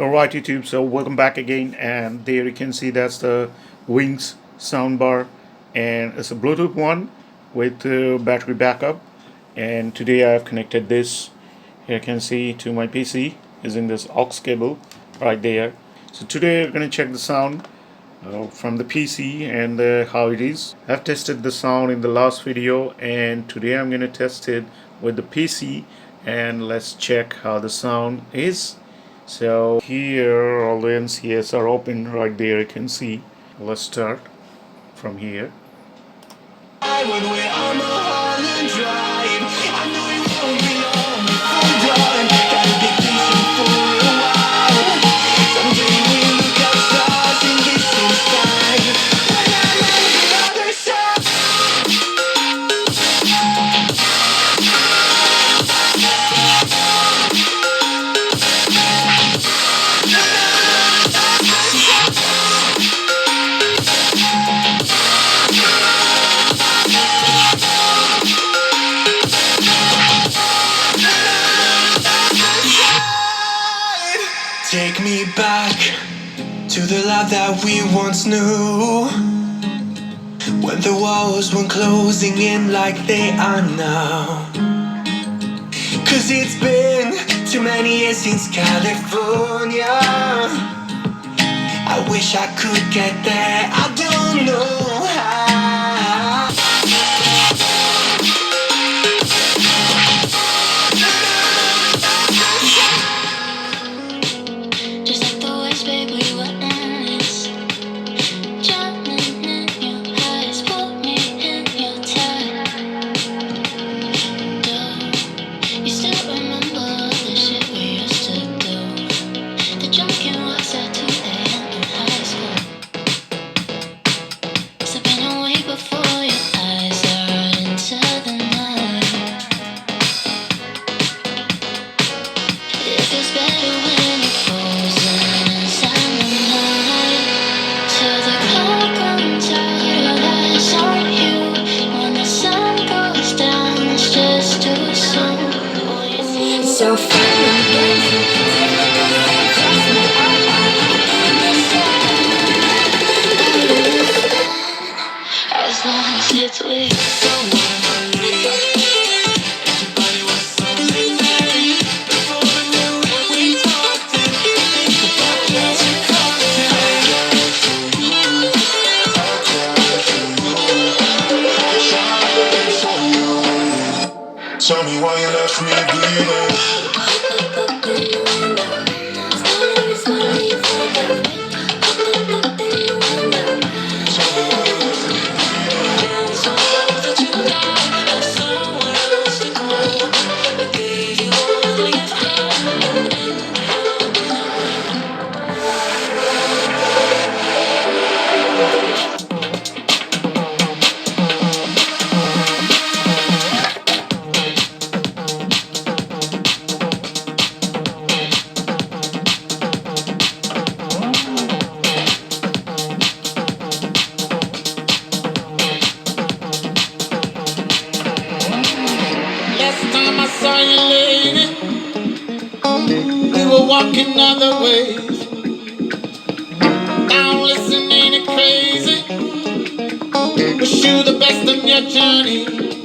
Alright YouTube, so welcome back again, and there you can see that's the Wings soundbar, and it's a Bluetooth one with battery backup. And today I have connected this, here you can see, to my PC using this aux cable right there. So today we're going to check the sound from the PC and how it is. I've tested the sound in the last video, and today I'm going to test it with the PC, and let's check how the sound is. So here all the NCS are open right there, you can see. Let's start from here. When we're on the Holland Drive, I know it won't be long before dawn. Gotta be patient for a while. Someday we look at stars in distant skies. When I'm on the other side. Take me back to the life that we once knew, when the walls weren't closing in like they are now. 'Cause it's been too many years since California. I wish I could get there, I don't know how. So fun and as long as it's with someone. Tell me why you left me bleeding. Saw you, lady. We were walking other ways. Now listen, ain't it crazy? Wish you the best on your journey.